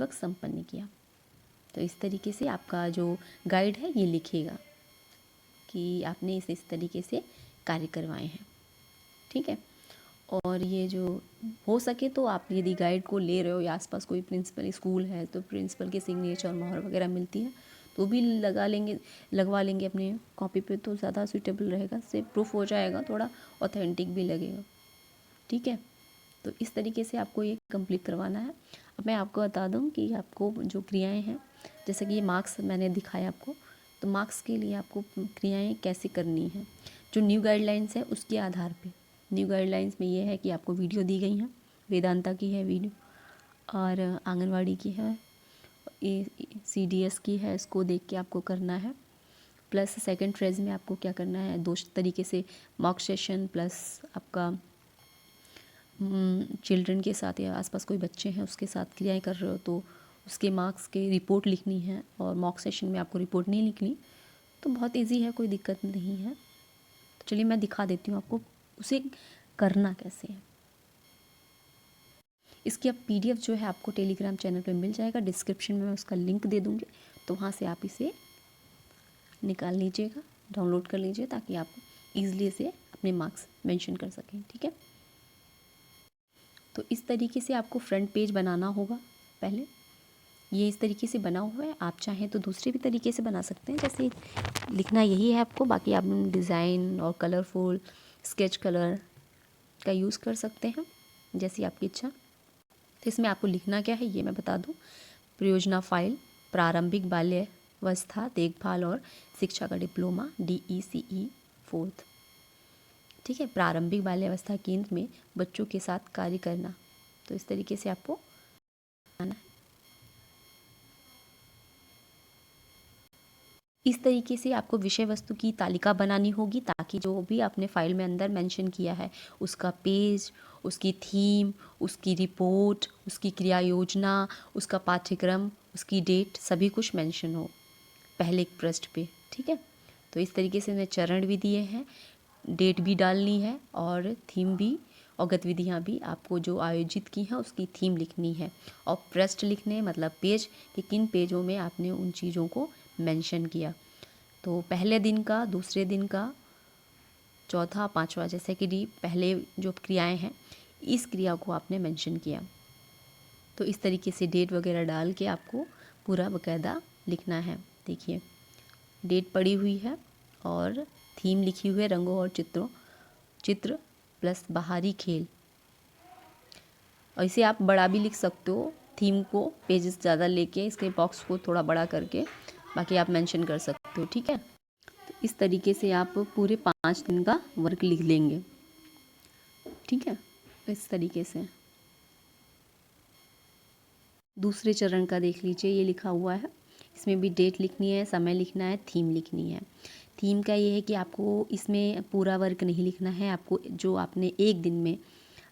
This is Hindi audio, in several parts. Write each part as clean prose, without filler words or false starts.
पूर्वक संपन्न किया। तो इस तरीके से आपका जो गाइड है ये लिखेगा कि आपने इस तरीके से कार्य करवाए हैं। ठीक है। और ये जो हो सके तो आप यदि गाइड को ले रहे हो या आसपास कोई प्रिंसिपल स्कूल है तो प्रिंसिपल के सिग्नेचर मोहर वगैरह मिलती है तो भी लगवा लेंगे अपने कॉपी पे, तो ज़्यादा सूटेबल रहेगा, इससे प्रूफ हो जाएगा, थोड़ा ऑथेंटिक भी लगेगा। ठीक है। तो इस तरीके से आपको ये कंप्लीट करवाना है। अब मैं आपको बता दूं कि आपको जो क्रियाएं हैं, जैसे कि ये मार्क्स मैंने दिखाया आपको, तो मार्क्स के लिए आपको क्रियाएं कैसे करनी है, जो न्यू गाइडलाइंस है उसके आधार पे। न्यू गाइडलाइंस में ये है कि आपको वीडियो दी गई हैं, वेदांता की है वीडियो और आंगनवाड़ी की है, CDS की है, इसको देख के आपको करना है। प्लस सेकंड फेज में आपको क्या करना है, 2 तरीके से मॉक सेशन प्लस आपका चिल्ड्रन के साथ या आसपास कोई बच्चे हैं उसके साथ क्रियाएं कर रहे हो तो उसके मार्क्स के रिपोर्ट लिखनी है। और मॉक सेशन में आपको रिपोर्ट नहीं लिखनी, तो बहुत इजी है, कोई दिक्कत नहीं है। तो चलिए मैं दिखा देती हूँ आपको उसे करना कैसे है। इसकी अब PDF जो है आपको टेलीग्राम चैनल पे मिल जाएगा, डिस्क्रिप्शन में मैं उसका लिंक दे दूँगी, तो वहाँ से आप इसे निकाल लीजिएगा, डाउनलोड कर लीजिए, ताकि आप ईज़िली से अपने मार्क्स मेंशन कर सकें। ठीक है। तो इस तरीके से आपको फ्रंट पेज बनाना होगा। पहले ये इस तरीके से बना हुआ है, आप चाहें तो दूसरे भी तरीके से बना सकते हैं, जैसे लिखना यही है आपको, बाकी आप डिज़ाइन और कलरफुल स्केच कलर का यूज़ कर सकते हैं जैसी आपकी इच्छा। तो इसमें आपको लिखना क्या है ये मैं बता दूं। परियोजना फाइल प्रारंभिक बाल्यावस्था देखभाल और शिक्षा का डिप्लोमा DECE 4th। ठीक है। प्रारंभिक बाल्यावस्था केंद्र में बच्चों के साथ कार्य करना, तो इस तरीके से आपको आना है। इस तरीके से आपको विषय वस्तु की तालिका बनानी होगी, ताकि जो भी आपने फाइल में अंदर मेंशन किया है उसका पेज, उसकी थीम, उसकी रिपोर्ट, उसकी क्रिया योजना, उसका पाठ्यक्रम, उसकी डेट, सभी कुछ मेंशन हो पहले एक पृष्ठ पे। ठीक है। तो इस तरीके से मैं चरण भी दिए हैं, डेट भी डालनी है और थीम भी और गतिविधियाँ भी आपको जो आयोजित की हैं उसकी थीम लिखनी है और पृष्ठ लिखने मतलब पेज कि किन पेजों में आपने उन चीज़ों को मेंशन किया। तो पहले दिन का, दूसरे दिन का, चौथा, पांचवा, जैसे कि पहले जो क्रियाएं हैं इस क्रिया को आपने मेंशन किया। तो इस तरीके से डेट वगैरह डाल के आपको पूरा बकायदा लिखना है। देखिए डेट पड़ी हुई है और थीम लिखी हुई है, रंगों और चित्र प्लस बाहरी खेल। और इसे आप बड़ा भी लिख सकते हो, थीम को पेजेस ज़्यादा लेके इसके बॉक्स को थोड़ा बड़ा करके, बाकी आप मेंशन कर सकते हो। ठीक है। तो इस तरीके से आप पूरे 5 दिन का वर्क लिख लेंगे। ठीक है। इस तरीके से दूसरे चरण का देख लीजिए, ये लिखा हुआ है, इसमें भी डेट लिखनी है, समय लिखना है, थीम लिखनी है। थीम का ये है कि आपको इसमें पूरा वर्क नहीं लिखना है, आपको जो आपने एक दिन में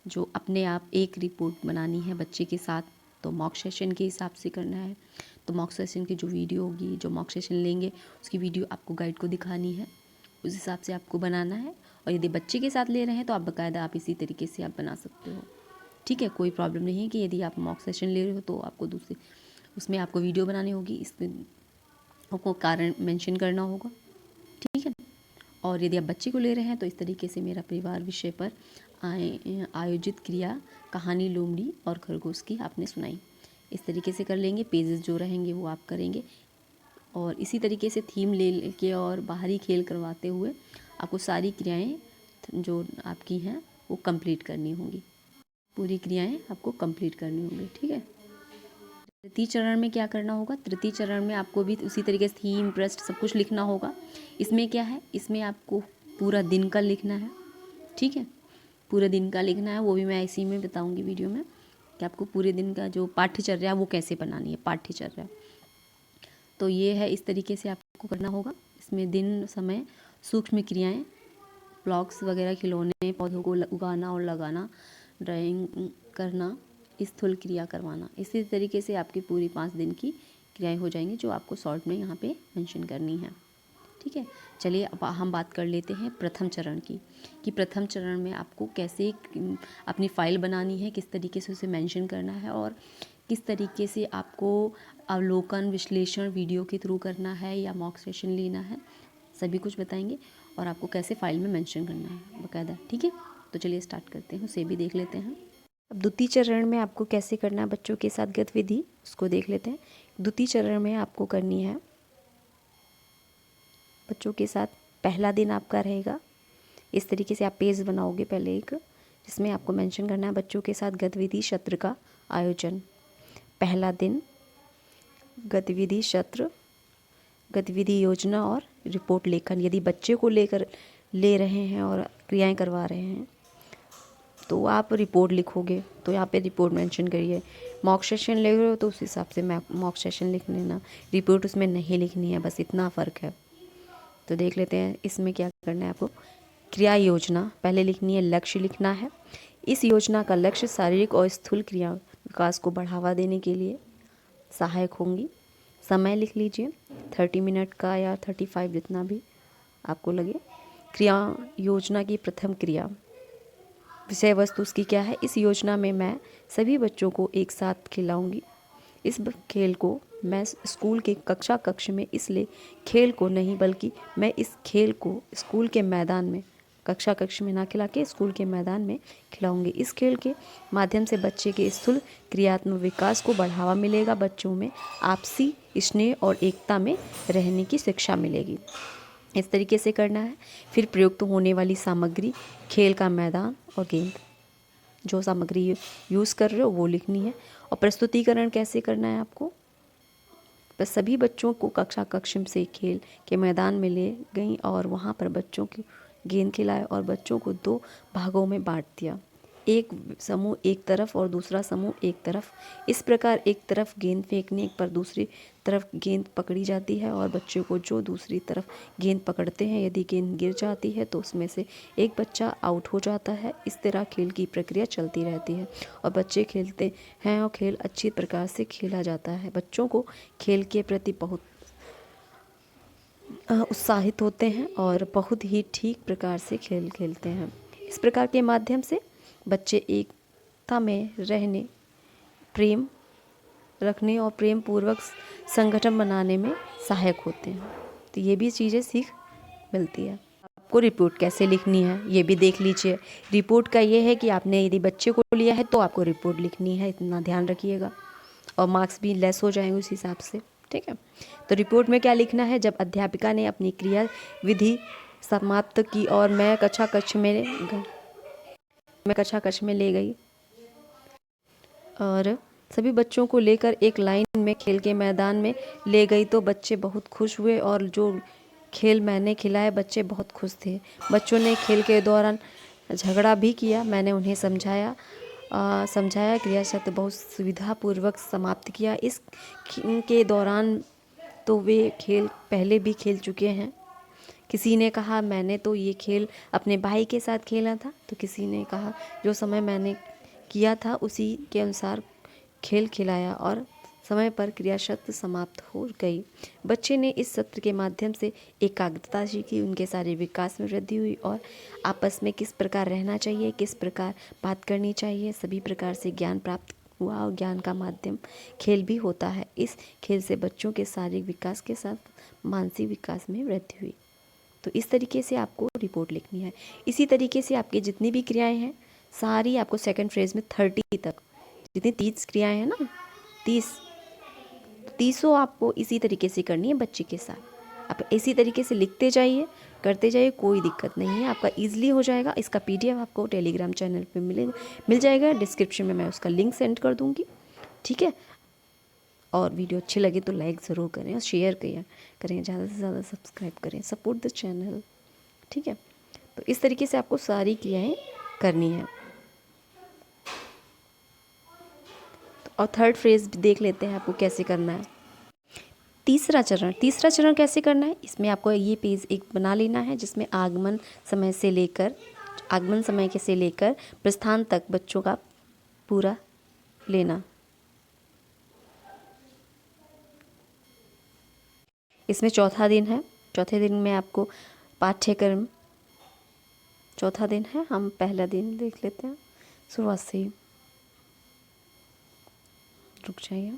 जो अपने आप एक रिपोर्ट बनानी है बच्चे के साथ, तो मॉक सेशन के हिसाब से करना है। तो मॉक सेशन की जो वीडियो होगी, जो मॉक सेशन लेंगे उसकी वीडियो आपको गाइड को दिखानी है, उस हिसाब से आपको बनाना है। और यदि बच्चे के साथ ले रहे हैं तो आप बाकायदा आप इसी तरीके से आप बना सकते हो। ठीक है। कोई प्रॉब्लम नहीं है कि यदि आप मॉक सेशन ले रहे हो तो आपको दूसरे उसमें आपको वीडियो बनानी होगी, इसमें आपको कारण मेंशन करना होगा। ठीक है। और यदि आप बच्चे को ले रहे हैं तो इस तरीके से मेरा परिवार विषय पर आयोजित क्रिया कहानी लोमड़ी और खरगोश की आपने सुनाई, इस तरीके से कर लेंगे। पेजेस जो रहेंगे वो आप करेंगे और इसी तरीके से थीम ले के और बाहरी खेल करवाते हुए आपको सारी क्रियाएं जो आपकी हैं वो कंप्लीट करनी होंगी, पूरी क्रियाएं आपको कंप्लीट करनी होंगी। ठीक है। तृतीय चरण में क्या करना होगा, तृतीय चरण में आपको भी उसी तरीके से थीम पृष्ठ सब कुछ लिखना होगा। इसमें क्या है, इसमें आपको पूरा दिन का लिखना है। ठीक है। पूरे दिन का लिखना है, वो भी मैं इसी में बताऊंगी वीडियो में कि आपको पूरे दिन का जो पाठ्यचर्या वो कैसे बनानी है, पाठ्यचर्या। तो ये है, इस तरीके से आपको करना होगा। इसमें दिन, समय, सूक्ष्म क्रियाएं, ब्लॉक्स वगैरह, खिलौने, पौधों को उगाना और लगाना, ड्राइंग करना, स्थूल क्रिया करवाना, इसी तरीके से आपकी पूरी 5 दिन की क्रियाएं हो जाएंगी जो आपको शॉर्ट में यहाँ पे मेंशन करनी है। ठीक है। चलिए अब हम बात कर लेते हैं प्रथम चरण की, कि प्रथम चरण में आपको कैसे अपनी फ़ाइल बनानी है, किस तरीके से उसे मेंशन करना है और किस तरीके से आपको अवलोकन विश्लेषण वीडियो के थ्रू करना है या मॉक सेशन लेना है, सभी कुछ बताएंगे। और आपको कैसे फाइल में मेंशन करना है बाकायदा, ठीक है। तो चलिए स्टार्ट करते हैं, उसे भी देख लेते हैं। अब द्वितीय चरण में आपको कैसे करना है बच्चों के साथ गतिविधि, उसको देख लेते हैं। द्वितीय चरण में आपको करनी है बच्चों के साथ, पहला दिन आपका रहेगा इस तरीके से। आप पेज बनाओगे पहले एक, जिसमें आपको मेंशन करना है बच्चों के साथ गतिविधि सत्र का आयोजन। पहला दिन गतिविधि सत्र, गतिविधि योजना और रिपोर्ट लेखन। यदि बच्चे को ले रहे हैं और क्रियाएं करवा रहे हैं तो आप रिपोर्ट लिखोगे, तो यहाँ पे रिपोर्ट मेंशन करिए। मॉक सेशन ले रहे हो तो उस हिसाब से मॉक सेशन लिख लेना, रिपोर्ट उसमें नहीं लिखनी है, बस इतना फ़र्क है। तो देख लेते हैं इसमें क्या करना है आपको। क्रिया योजना पहले लिखनी है, लक्ष्य लिखना है। इस योजना का लक्ष्य शारीरिक और स्थूल क्रिया विकास को बढ़ावा देने के लिए सहायक होंगी। समय लिख लीजिए 30 मिनट का या 35, जितना भी आपको लगे। क्रिया योजना की प्रथम क्रिया, विषय वस्तु उसकी क्या है। इस योजना में मैं सभी बच्चों को एक साथ खिलाऊंगी। इस खेल को मैं स्कूल के कक्ष में, इसलिए खेल को नहीं बल्कि मैं इस खेल को स्कूल के मैदान में, कक्ष में ना खिला के स्कूल के मैदान में खिलाऊंगी। इस खेल के माध्यम से बच्चे के स्थूल क्रियात्मक विकास को बढ़ावा मिलेगा, बच्चों में आपसी स्नेह और एकता में रहने की शिक्षा मिलेगी। इस तरीके से करना है। फिर प्रयुक्त होने वाली सामग्री, खेल का मैदान और गेंद, जो सामग्री यूज़ कर रहे हो वो लिखनी है। और प्रस्तुतिकरण कैसे करना है आपको, बस सभी बच्चों को कक्ष से खेल के मैदान में ले गई और वहाँ पर बच्चों की गेंद खिलाए और बच्चों को 2 भागों में बांट दिया। एक समूह एक तरफ और दूसरा समूह एक तरफ। इस प्रकार एक तरफ गेंद फेंकने पर दूसरी तरफ गेंद पकड़ी जाती है और बच्चों को जो दूसरी तरफ गेंद पकड़ते हैं, यदि गेंद गिर जाती है तो उसमें से एक बच्चा आउट हो जाता है। इस तरह खेल की प्रक्रिया चलती रहती है और बच्चे खेलते हैं और खेल अच्छी प्रकार से खेला जाता है। बच्चों को खेल के प्रति बहुत उत्साहित होते हैं और बहुत ही ठीक प्रकार से खेल खेलते हैं। इस प्रकार के माध्यम से बच्चे एकता में रहने, प्रेम रखने और प्रेम पूर्वक संगठन बनाने में सहायक होते हैं। तो ये भी चीज़ें सीख मिलती है। आपको रिपोर्ट कैसे लिखनी है ये भी देख लीजिए। रिपोर्ट का ये है कि आपने यदि बच्चे को लिया है तो आपको रिपोर्ट लिखनी है, इतना ध्यान रखिएगा, और मार्क्स भी लेस हो जाएंगे उस हिसाब से, ठीक है। तो रिपोर्ट में क्या लिखना है, जब अध्यापिका ने अपनी क्रिया विधि समाप्त की और मैं कक्षा कक्ष में ले गई और सभी बच्चों को लेकर एक लाइन में खेल के मैदान में ले गई तो बच्चे बहुत खुश हुए और जो खेल मैंने खिलाए बच्चे बहुत खुश थे। बच्चों ने खेल के दौरान झगड़ा भी किया, मैंने उन्हें समझाया क्रिया शब्द बहुत सुविधापूर्वक समाप्त किया। इस के दौरान तो वे खेल पहले भी खेल चुके हैं। किसी ने कहा मैंने तो ये खेल अपने भाई के साथ खेला था, तो किसी ने कहा जो समय मैंने किया था उसी के अनुसार खेल खिलाया और समय पर क्रिया शब्द समाप्त हो गई। बच्चे ने इस सत्र के माध्यम से एकाग्रता सीखी, उनके शारीरिक विकास में वृद्धि हुई और आपस में किस प्रकार रहना चाहिए, किस प्रकार बात करनी चाहिए, सभी प्रकार से ज्ञान प्राप्त हुआ और ज्ञान का माध्यम खेल भी होता है। इस खेल से बच्चों के शारीरिक विकास के साथ मानसिक विकास में वृद्धि हुई। तो इस तरीके से आपको रिपोर्ट लिखनी है। इसी तरीके से आपकी जितनी भी क्रियाएं हैं सारी आपको सेकंड फ्रेज में 30 तक, जितनी 30 क्रियाएं हैं ना, 30 आपको इसी तरीके से करनी है बच्चे के साथ। आप इसी तरीके से लिखते जाइए, करते जाइए, कोई दिक्कत नहीं है, आपका ईजिली हो जाएगा। इसका PDF आपको टेलीग्राम चैनल पे मिल जाएगा, डिस्क्रिप्शन में मैं उसका लिंक सेंड कर दूँगी, ठीक है। और वीडियो अच्छी लगे तो लाइक ज़रूर करें और शेयर करें, ज़्यादा से ज़्यादा सब्सक्राइब करें, सपोर्ट द चैनल, ठीक है। तो इस तरीके से आपको सारी क्रियाएं करनी है। और थर्ड फ्रेज देख लेते हैं आपको कैसे करना है। तीसरा चरण कैसे करना है, इसमें आपको ये पेज एक बना लेना है जिसमें आगमन समय से लेकर प्रस्थान तक बच्चों का पूरा लेना। इसमें चौथा दिन है, चौथे दिन में आपको पाठ्यक्रम, चौथा दिन है, हम पहला दिन देख लेते हैं शुरुआत से ही। रुक जाइए।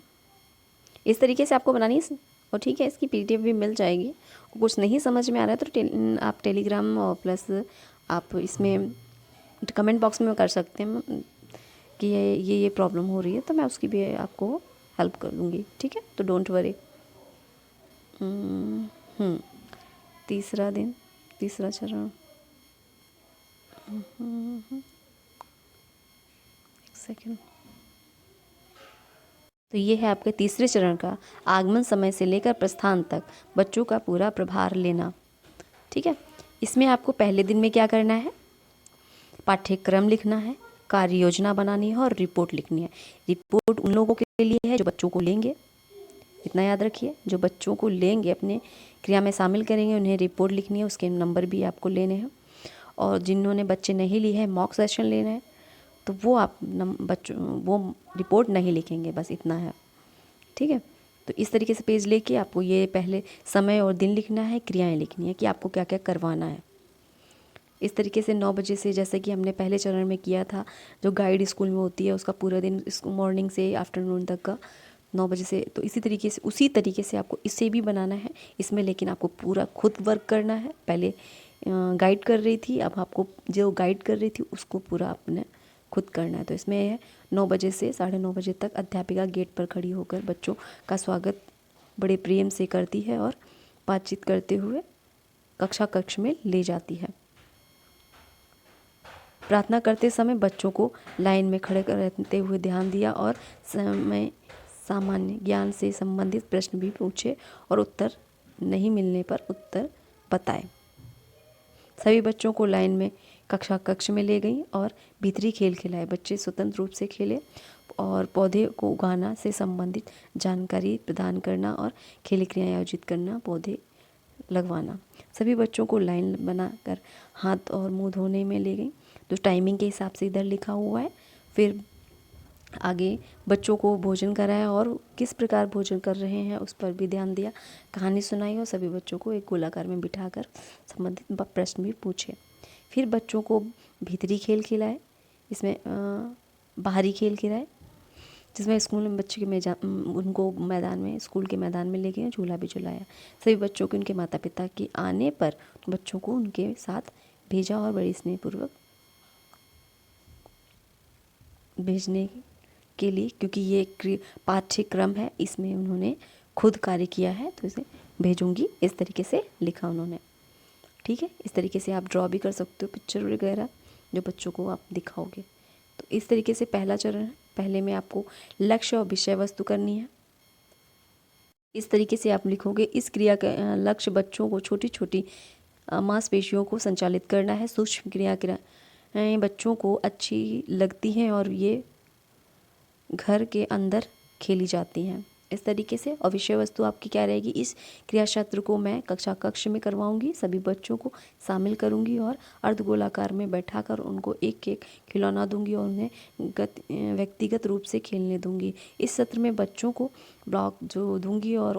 इस तरीके से आपको बनानी है और ठीक है, इसकी पीडीएफ भी मिल जाएगी। कुछ नहीं समझ में आ रहा है तो आप टेलीग्राम और प्लस आप इसमें कमेंट बॉक्स में कर सकते हैं कि ये प्रॉब्लम हो रही है, तो मैं उसकी भी आपको हेल्प कर दूँगी, ठीक है। तो डोंट वरी। तीसरा दिन, तीसरा चरण। एक सेकेंड। तो ये है आपके तीसरे चरण का आगमन समय से लेकर प्रस्थान तक बच्चों का पूरा प्रभार लेना, ठीक है। इसमें आपको पहले दिन में क्या करना है, पाठ्यक्रम लिखना है, कार्य योजना बनानी है और रिपोर्ट लिखनी है। रिपोर्ट उन लोगों के लिए है जो बच्चों को लेंगे, इतना याद रखिए, जो बच्चों को लेंगे अपने क्रिया में शामिल करेंगे उन्हें रिपोर्ट लिखनी है, उसके नंबर भी आपको लेने हैं। और जिन्होंने बच्चे नहीं ली है, मॉक सेशन लेना है, तो वो आप बच्चों वो रिपोर्ट नहीं लिखेंगे, बस इतना है, ठीक है। तो इस तरीके से पेज लेके आपको ये पहले समय और दिन लिखना है, क्रियाएं लिखनी है कि आपको क्या क्या करवाना है। इस तरीके से 9 बजे से, जैसे कि हमने पहले चरण में किया था, जो गाइड स्कूल में होती है उसका पूरा दिन मॉर्निंग से आफ्टरनून तक का 9 बजे से, तो इसी तरीके से उसी तरीके से आपको इसे भी बनाना है इसमें, लेकिन आपको पूरा खुद वर्क करना है। पहले गाइड कर रही थी, अब आपको जो गाइड कर रही थी उसको पूरा आपने खुद करना है। तो इसमें है 9 बजे से 9:30 बजे तक अध्यापिका गेट पर खड़ी होकर बच्चों का स्वागत बड़े प्रेम से करती है और बातचीत करते हुए कक्ष में ले जाती है। प्रार्थना करते समय बच्चों को लाइन में खड़े रहते हुए ध्यान दिया और सामान्य ज्ञान से संबंधित प्रश्न भी पूछे और उत्तर नहीं मिलने पर उत्तर बताए। सभी बच्चों को लाइन में कक्ष में ले गई और भीतरी खेल खिलाए। बच्चे स्वतंत्र रूप से खेले और पौधे को उगाना से संबंधित जानकारी प्रदान करना और खेल क्रियाएं आयोजित करना, पौधे लगवाना। सभी बच्चों को लाइन बनाकर हाथ और मुंह धोने में ले गई, तो टाइमिंग के हिसाब से इधर लिखा हुआ है। फिर आगे बच्चों को भोजन कराया और किस प्रकार भोजन कर रहे हैं उस पर भी ध्यान दिया। कहानी सुनाई और सभी बच्चों को एक गोलाकार में बिठाकर संबंधित प्रश्न भी पूछे। फिर बच्चों को भीतरी खेल खिलाए, इसमें बाहरी खेल खिलाए, जिसमें स्कूल में बच्चे के उनको मैदान में, स्कूल के मैदान में ले गए, झूला भी झुलाया। सभी बच्चों को उनके माता पिता के आने पर बच्चों को उनके साथ भेजा और बड़ी स्नेहपूर्वक भेजने के लिए, क्योंकि ये पाठ्यक्रम है, इसमें उन्होंने खुद कार्य किया है, तो इसे भेजूंगी, इस तरीके से लिखा उन्होंने, ठीक है। इस तरीके से आप ड्रॉ भी कर सकते हो पिक्चर वगैरह जो बच्चों को आप दिखाओगे। तो इस तरीके से पहला चरण है। पहले में आपको लक्ष्य और विषय वस्तु करनी है। इस तरीके से आप लिखोगे, इस क्रिया का लक्ष्य बच्चों को छोटी छोटी मांसपेशियों को संचालित करना है। सूक्ष्म क्रियाएं बच्चों को अच्छी लगती हैं और ये घर के अंदर खेली जाती हैं, इस तरीके से। और विषय वस्तु आपकी क्या रहेगी, इस क्रिया क्षेत्र को मैं कक्ष में करवाऊंगी, सभी बच्चों को शामिल करूंगी और अर्धगोलाकार में बैठाकर उनको एक एक खिलौना दूंगी और उन्हें व्यक्तिगत रूप से खेलने दूंगी। इस सत्र में बच्चों को ब्लॉक जो दूंगी और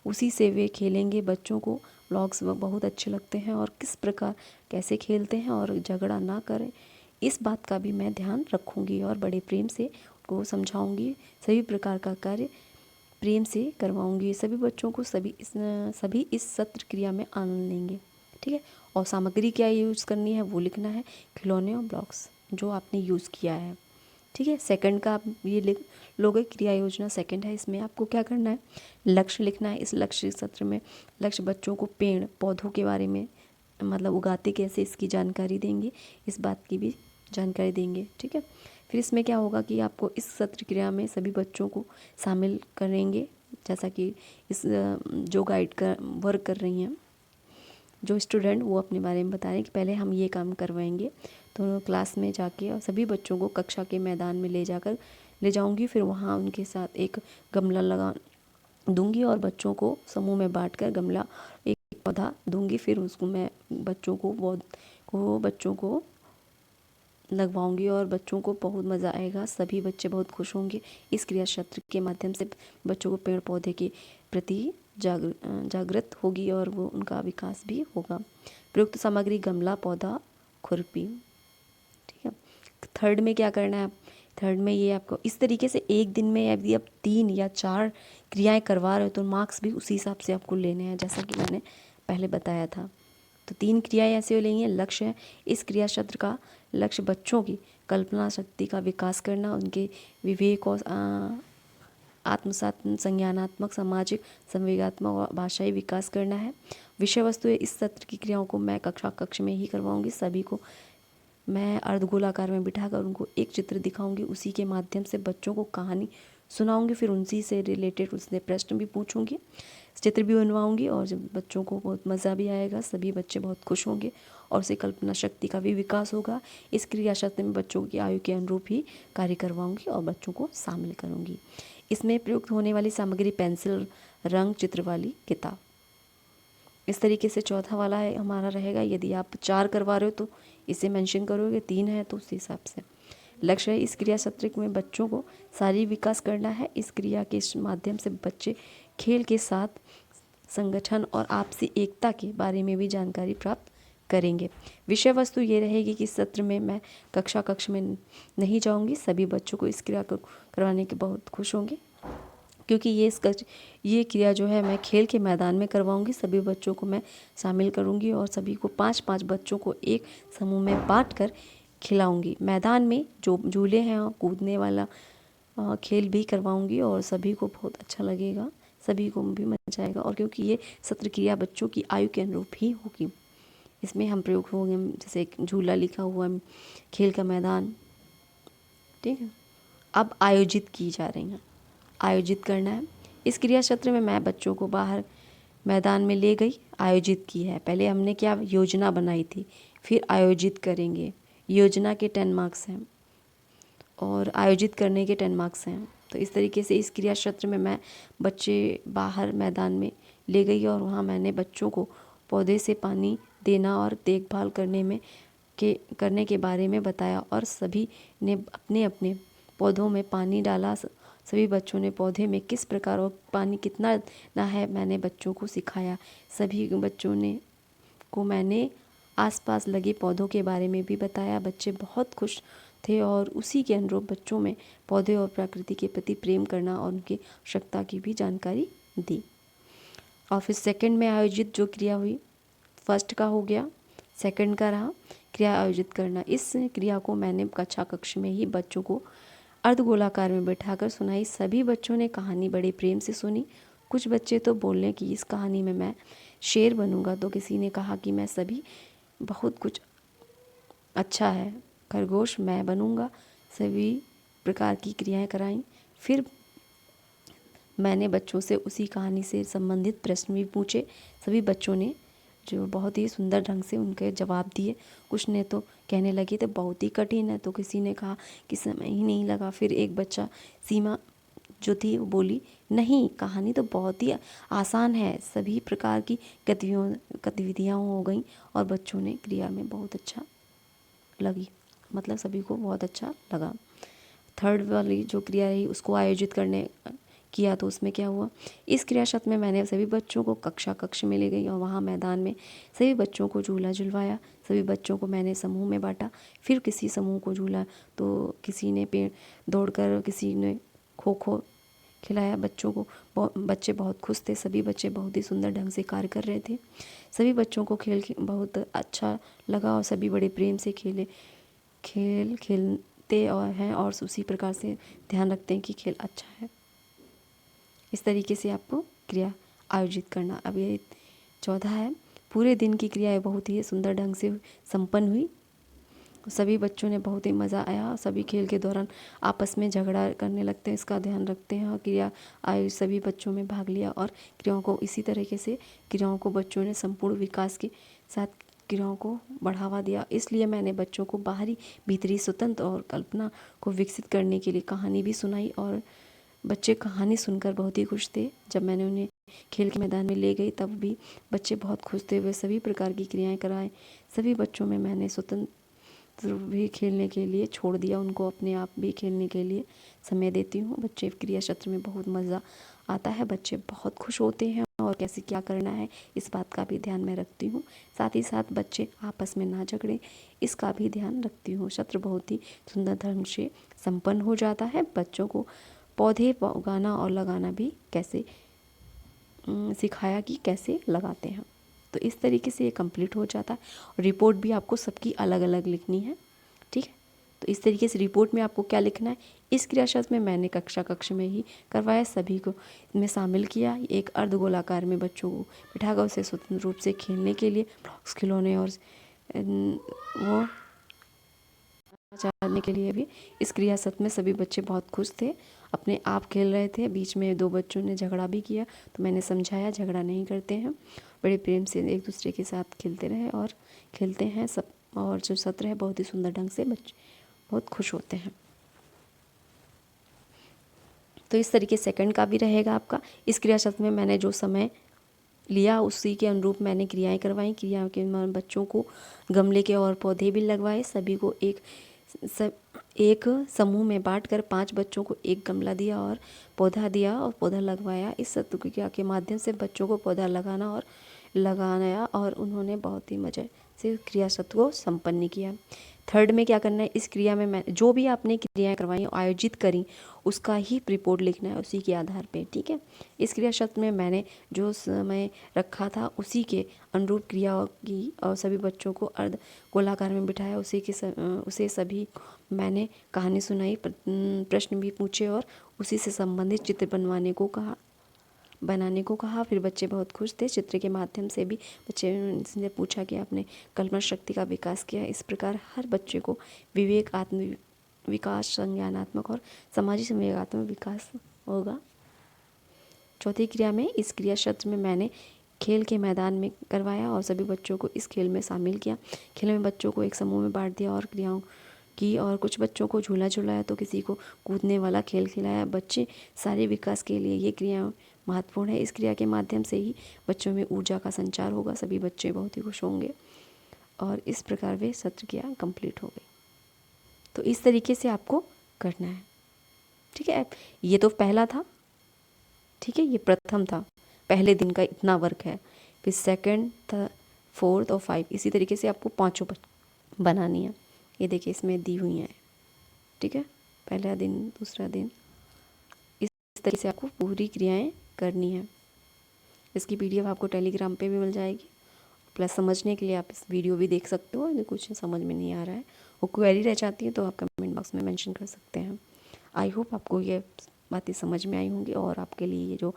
उसी से वे खेलेंगे। बच्चों को ब्लॉग्स बहुत अच्छे लगते हैं और किस प्रकार कैसे खेलते हैं और झगड़ा ना करें, इस बात का भी मैं ध्यान रखूंगी और बड़े प्रेम से को समझाऊंगी। सभी प्रकार का कार्य प्रेम से करवाऊंगी। सभी बच्चों को सभी इस सत्र क्रिया में आनंद लेंगे, ठीक है। और सामग्री क्या यूज़ करनी है वो लिखना है, खिलौने और ब्लॉक्स जो आपने यूज़ किया है, ठीक है। सेकंड का आप ये लिख लोगे, क्रिया योजना सेकंड है। इसमें आपको क्या करना है, लक्ष्य लिखना है। इस लक्ष्य सत्र में लक्ष्य बच्चों को पेड़ पौधों के बारे में, मतलब उगाते कैसे, इसकी जानकारी देंगे, इस बात की भी जानकारी देंगे, ठीक है। फिर इसमें क्या होगा कि आपको इस सत्र क्रिया में सभी बच्चों को शामिल करेंगे, जैसा कि इस जो गाइड कर वर्क कर रही हैं जो स्टूडेंट, वो अपने बारे में बता रहे हैं कि पहले हम ये काम करवाएंगे। तो क्लास में जाके और सभी बच्चों को कक्षा के मैदान में ले जाऊंगी। फिर वहाँ उनके साथ एक गमला लगा दूंगी और बच्चों को समूह में बांटकर गमला एक पौधा दूंगी। फिर उसको मैं बच्चों को लगवाऊंगी और बच्चों को बहुत मज़ा आएगा, सभी बच्चे बहुत खुश होंगे। इस क्रिया क्षेत्र के माध्यम से बच्चों को पेड़ पौधे के प्रति जागृत होगी और वो उनका विकास भी होगा। प्रयुक्त सामग्री गमला, पौधा, खुरपी, ठीक है। थर्ड में क्या करना है, थर्ड में ये आपको इस तरीके से एक दिन में यदि आप 3 या 4 क्रियाएं करवा रहे हो तो मार्क्स भी उसी हिसाब से आपको लेने हैं, जैसा कि मैंने पहले बताया था। तो 3 क्रियाएं ऐसे लेंगे। लक्ष्य है, इस क्रिया शब्द का लक्ष्य बच्चों की कल्पना शक्ति का विकास करना, उनके विवेक और आत्मसात संज्ञानात्मक सामाजिक संवेगात्मक और भाषाई विकास करना है। विषय वस्तु है, इस सत्र की क्रियाओं को मैं कक्ष में ही करवाऊंगी। सभी को मैं अर्धगोलाकार में बिठाकर उनको एक चित्र दिखाऊंगी, उसी के माध्यम से बच्चों को कहानी सुनाऊंगी, फिर उनसी से रिलेटेड उससे प्रश्न भी पूछूंगी, चित्र भी बनवाऊंगी और जब बच्चों को बहुत मज़ा भी आएगा, सभी बच्चे बहुत खुश होंगे और उससे कल्पना शक्ति का भी विकास होगा। इस क्रिया शब्द में बच्चों की आयु के अनुरूप ही कार्य करवाऊंगी और बच्चों को शामिल करूंगी। इसमें प्रयुक्त होने वाली सामग्री पेंसिल, रंग, चित्र वाली किताब। इस तरीके से चौथा वाला है हमारा रहेगा, यदि आप 4 करवा रहे हो तो इसे मेंशन करोगे, 3 है तो उस हिसाब से। लक्ष्य है, इस क्रिया सत्र में बच्चों को शारीरिक विकास करना है। इस क्रिया के माध्यम से बच्चे खेल के साथ संगठन और आपसी एकता के बारे में भी जानकारी प्राप्त करेंगे। विषय वस्तु ये रहेगी कि इस सत्र में मैं कक्ष में नहीं जाऊंगी, सभी बच्चों को इस क्रिया को करवाने के बहुत खुश होंगे, क्योंकि ये क्रिया जो है मैं खेल के मैदान में करवाऊंगी। सभी बच्चों को मैं शामिल करूंगी और सभी को 5-5 बच्चों को एक समूह में बांटकर खिलाऊंगी। मैदान में जो झूले हैं कूदने वाला खेल भी करवाऊंगी और सभी को बहुत अच्छा लगेगा, सभी को भी मजा आएगा। और क्योंकि ये सत्र क्रिया बच्चों की आयु के अनुरूप ही होगी, इसमें हम प्रयोग होंगे जैसे झूला लिखा हुआ, खेल का मैदान, ठीक है। अब आयोजित की जा रही हैं, आयोजित करना है। इस क्रिया क्षेत्र में मैं बच्चों को बाहर मैदान में ले गई, आयोजित की है। पहले हमने क्या योजना बनाई थी, फिर आयोजित करेंगे। योजना के 10 मार्क्स हैं और आयोजित करने के 10 मार्क्स हैं। तो इस तरीके से इस क्रिया क्षेत्र में मैं बच्चे बाहर मैदान में ले गई और वहाँ मैंने बच्चों को पौधे से पानी देना और देखभाल करने के बारे में बताया और सभी ने अपने अपने पौधों में पानी डाला। सभी बच्चों ने पौधे में किस प्रकार और पानी कितना देना है मैंने बच्चों को सिखाया। सभी बच्चों को मैंने आसपास लगे पौधों के बारे में भी बताया। बच्चे बहुत खुश थे और उसी के अनुरूप बच्चों में पौधे और प्रकृति के प्रति प्रेम करना और उनकी आवश्यकता की भी जानकारी दी। और फिर सेकंड में आयोजित जो क्रिया हुई, फर्स्ट का हो गया, सेकंड का रहा क्रिया आयोजित करना। इस क्रिया को मैंने कक्ष में ही बच्चों को अर्धगोलाकार में बैठाकर सुनाई। सभी बच्चों ने कहानी बड़े प्रेम से सुनी। कुछ बच्चे तो बोले कि इस कहानी में मैं शेर बनूंगा, तो किसी ने कहा कि मैं सभी बहुत कुछ अच्छा है, खरगोश मैं बनूंगा। सभी प्रकार की क्रियाएं कराईं। फिर मैंने बच्चों से उसी कहानी से संबंधित प्रश्न भी पूछे। सभी बच्चों ने जो बहुत ही सुंदर ढंग से उनके जवाब दिए। कुछ ने तो कहने लगे तो बहुत ही कठिन है, तो किसी ने कहा कि समय ही नहीं लगा। फिर एक बच्चा सीमा जो थी वो बोली नहीं, कहानी तो बहुत ही आसान है। सभी प्रकार की गतिविधियाँ हो गई और बच्चों ने क्रिया में बहुत अच्छा लगी, मतलब सभी को बहुत अच्छा लगा। थर्ड वाली जो क्रिया रही उसको आयोजित किया, तो उसमें क्या हुआ, इस क्रिया शब्द में मैंने सभी बच्चों को कक्ष में ले गई और वहाँ मैदान में सभी बच्चों को झूला झुलवाया। सभी बच्चों को मैंने समूह में बांटा। फिर किसी समूह को झूला, तो किसी ने पेड़ दौड़कर, किसी ने खो खो खिलाया बच्चों को। बच्चे बहुत खुश थे, सभी बच्चे बहुत ही सुंदर ढंग से कार्य कर रहे थे। सभी बच्चों को खेल बहुत अच्छा लगा और सभी बड़े प्रेम से खेलते और हैं और उसी प्रकार से ध्यान रखते हैं कि खेल अच्छा है। इस तरीके से आपको क्रिया आयोजित करना। अब ये चौथा है, पूरे दिन की क्रिया बहुत ही सुंदर ढंग से संपन्न हुई। सभी बच्चों ने बहुत ही मज़ा आया। सभी खेल के दौरान आपस में झगड़ा करने लगते हैं, इसका ध्यान रखते हैं। और क्रिया सभी बच्चों में भाग लिया और क्रियाओं को इसी तरीके से क्रियाओं को बच्चों ने संपूर्ण विकास के साथ क्रियाओं को बढ़ावा दिया। इसलिए मैंने बच्चों को बाहरी भीतरी स्वतंत्र और कल्पना को विकसित करने के लिए कहानी भी सुनाई और बच्चे कहानी सुनकर बहुत ही खुश थे। जब मैंने उन्हें खेल के मैदान में ले गई तब भी बच्चे बहुत खुश थे। वे सभी प्रकार की क्रियाएं कराए। सभी बच्चों में मैंने स्वतंत्र भी खेलने के लिए छोड़ दिया, उनको अपने आप भी खेलने के लिए समय देती हूँ। बच्चे क्रिया क्षेत्र में बहुत मज़ा आता है, बच्चे बहुत खुश होते हैं और और कैसे क्या करना है, इस बात का भी ध्यान मैं रखती हूँ। साथ ही साथ बच्चे आपस में ना झगड़े, इसका भी ध्यान रखती हूँ। सत्र बहुत ही सुंदर ढंग से संपन्न हो जाता है। बच्चों को पौधे उगाना और लगाना भी कैसे सिखाया कि कैसे लगाते हैं। तो इस तरीके से ये कंप्लीट हो जाता है। रिपोर्ट भी आपको सबकी अलग अलग लिखनी है, ठीक है। तो इस तरीके से रिपोर्ट में आपको क्या लिखना है, इस क्रियाशब्द में मैंने कक्ष में ही करवाया, सभी को इसमें शामिल किया। एक अर्धगोलाकार में बच्चों को बिठाकर उसे स्वतंत्र रूप से खेलने के लिए ब्लॉक्स खिलौने और वो चाहने के लिए भी इस क्रियाशब्द में सभी बच्चे बहुत खुश थे, अपने आप खेल रहे थे। बीच में 2 बच्चों ने झगड़ा भी किया, तो मैंने समझाया झगड़ा नहीं करते हैं, बड़े प्रेम से एक दूसरे के साथ खेलते रहे और खेलते हैं सब। और जो सत्र है बहुत ही सुंदर ढंग से बच्चे बहुत खुश होते हैं। तो इस तरीके सेकंड का भी रहेगा आपका। इस क्रियाशब्द में मैंने जो समय लिया उसी के अनुरूप मैंने क्रियाएं करवाई। क्रियाओं के बच्चों को गमले के और पौधे भी लगवाए। सभी को एक समूह में बांटकर 5 बच्चों को एक गमला दिया और पौधा लगवाया। इस सत्र क्रिया के माध्यम से बच्चों को पौधा लगाया और उन्होंने बहुत ही मजे से क्रिया सत्र को संपन्न किया। थर्ड में क्या करना है, इस क्रिया में मैं जो भी आपने क्रियाएं करवाई आयोजित करी उसका ही रिपोर्ट लिखना है उसी के आधार पे, ठीक है। इस क्रिया शब्द में मैंने जो समय रखा था उसी के अनुरूप क्रिया की और सभी बच्चों को अर्ध गोलाकार में बिठाया। उसे सभी मैंने कहानी सुनाई, प्रश्न भी पूछे और उसी से संबंधित चित्र बनाने को कहा। फिर बच्चे बहुत खुश थे। चित्र के माध्यम से भी बच्चे ने पूछा कि आपने कल्पना शक्ति का विकास किया। इस प्रकार हर बच्चे को विवेक, आत्म विकास, संज्ञानात्मक और सामाजिक संवेगात्मक विकास होगा। चौथी क्रिया में इस क्रिया शब्द में मैंने खेल के मैदान में करवाया और सभी बच्चों को इस खेल में शामिल किया। खेल में बच्चों को एक समूह में बांट दिया और क्रियाओं की, और कुछ बच्चों को झूला झुलाया तो किसी को कूदने वाला खेल खिलाया। बच्चे शारीरिक विकास के लिए ये क्रिया महत्वपूर्ण है। इस क्रिया के माध्यम से ही बच्चों में ऊर्जा का संचार होगा, सभी बच्चे बहुत ही खुश होंगे और इस प्रकार वे सत्र क्रिया कंप्लीट हो गई। तो इस तरीके से आपको करना है, ठीक है। ये तो पहला था, ठीक है, ये प्रथम था, पहले दिन का इतना वर्क है। फिर सेकंड, फोर्थ और 5 इसी तरीके से आपको 5 बनानी है। ये देखिए इसमें दी हुई हैं, ठीक है, पहला दिन, दूसरा दिन, इस तरीके से आपको पूरी क्रियाएं करनी है। इसकी PDF आपको टेलीग्राम पे भी मिल जाएगी। प्लस समझने के लिए आप इस वीडियो भी देख सकते हो, यदि कुछ समझ में नहीं आ रहा है वो क्वेरी रह जाती है तो आप कमेंट बॉक्स में मेंशन कर सकते हैं। आई होप आपको ये बातें समझ में आई होंगी और आपके लिए ये जो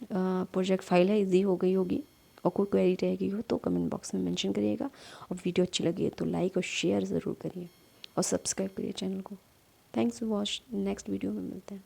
प्रोजेक्ट फाइल है ईजी हो गई होगी। और कोई क्वेरी रहेगी हो तो कमेंट बॉक्स में मेंशन करिएगा। और वीडियो अच्छी लगी है तो लाइक और शेयर ज़रूर करिए और सब्सक्राइब करिए चैनल को। Thanks for watch. Next video में मिलते हैं।